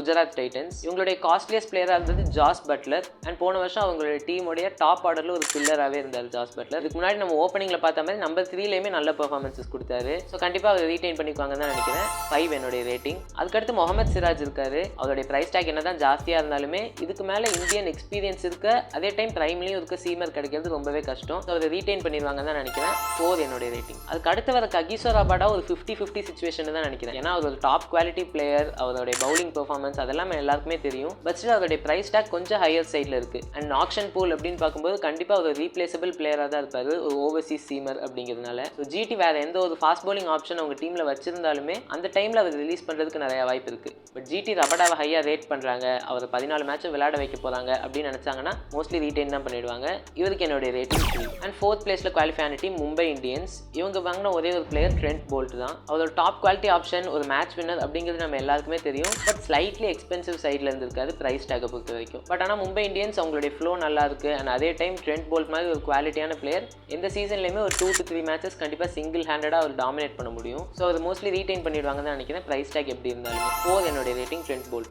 Gujarat Titans. இவங்களுடைய costliest பிளேயராக இருந்தது ஜாஸ் பட்லர். அண்ட் போன வருஷம் அவங்களுடைய டீமுடைய டாப் ஆர்டரில் ஒரு பில்லராகவே இருந்தார் ஜாஸ் பட்லர். இதுக்கு முன்னாடி நம்ம ஓப்பனிங்கில் பார்த்த மாதிரி நம்பர் 3லேயுமே நல்ல பெர்ஃபார்மன்ஸஸ் கொடுத்தாரு. ஸோ கண்டிப்பாக அவர் ரீடைன் பண்ணிக்குவாங்கன்னு தான் நினைக்கிறேன். 5 என்னுடைய ரேட்டிங். அதுக்கடுத்து முகமது சிராஜ் இருக்காரு. அவருடைய ப்ரைஸ் டேக் என்ன தான் ஜாஸ்தியாக இருந்தாலுமே இதுக்கு மேலே இந்தியன் எக்ஸ்பீரியன்ஸ் இருக்க, அதே டைம் பிரைம்லையும் இருக்க சீமர் கிடைக்கிறது ரொம்பவே கஷ்டம். ஸோ அதை ரீடைன் பண்ணிடுவாங்கன்னு தான் நினைக்கிறேன். 4 என்னுடைய ரேட்டிங். அதுக்கு அடுத்து வர ககிசோ ரபாடா ஒரு 50-50 சுச்சுவேஷன் தான் நினைக்கிறேன். ஏன்னா அவர் ஒரு டாப் குவாலிட்டி பிளேயர், அவருடைய பவுலிங் பெர்ஃபார்மன்ஸ் அதெல்லாம் எல்லாருக்குமே தெரியும். பட் ஸ்டில் அவருடைய ப்ரைஸ் டேக் கொஞ்சம் ஹையர் சைடில் இருக்குது. அண்ட் ஆக்ஷன் பூல் அப்படின்னு பார்க்கும்போது கண்டிப்பாக ஒரு ரீப்ளேசபிள் பிளேயராக தான் இருப்பார், ஒரு ஓவர்சீஸ் சீமர் அப்படிங்கிறதுனால. ஸோ ஜிடி வேறு எந்த ஒரு ஃபாஸ்ட் பவுலிங் ஆப்ஷன் அவங்க டீமில் வச்சிருந்தாலுமே அந்த டைமில் அவர் ரிலீஸ் பண்ணுறதுக்கு நிறைய வாய்ப்பு இருக்குது. பட் ஜிடி ரபடாவை ஹையாக ரேட் பண்ணுறாங்க, அவர் 14 மேட்சும் விளையாட வைக்க போகிறாங்க அப்படின்னு நினச்சாங்கன்னா மோஸ்ட்லி ரீடைன் தான் பண்ணிடுவாங்க. இவருக்கு என்னுடைய ரேட்டிங் 3. அண்ட் 4th பிளேஸில் குவாலிஃபை ஆன டீம் மும்பை இந்தியன்ஸ். இவங்க வாங்கின ஒரே ஒரு பிளேயர் ட்ரெண்ட் போல்ட் தான். அவரோட டாப் குவாலிட்டி ஆப்ஷன், ஒரு மேட்ச் வின்னர் அப்படிங்கிறது நம்ம எல்லாருக்குமே தெரியும். பட் ஸ்லைட்லி எக்ஸ்பென்சிவ் சைடில் இருந்திருக்காரு ப்ரைஸ் டேக்கை பொறுத்த வரைக்கும். பட் ஆனால் மும்பை இந்தியன்ஸ் அவங்களுடைய ஃப்ளோ நல்லா இருக்குது. அண்ட் அதே டைம் ட்ரெண்ட் போல்ட் மாதிரி ஒரு குவாலிட்டியான பிளேயர் எந்த சீசன்லேயுமே ஒரு 2 to 3 மேட்சஸ் கண்டிப்பாக சிங்கிள் ஹேண்டடாக அவர் டாமினேட் பண்ண முடியும். ஸோ அது மோஸ்ட்லி ரீடைன் பண்ணிடுவாங்கன்னு தான் நினைக்கிறேன். ப்ரைஸ் டேக் எப்படி இருந்தாலும் 4 என்னுடைய ரேட்டிங் ட்ரெண்ட் போல்ட்.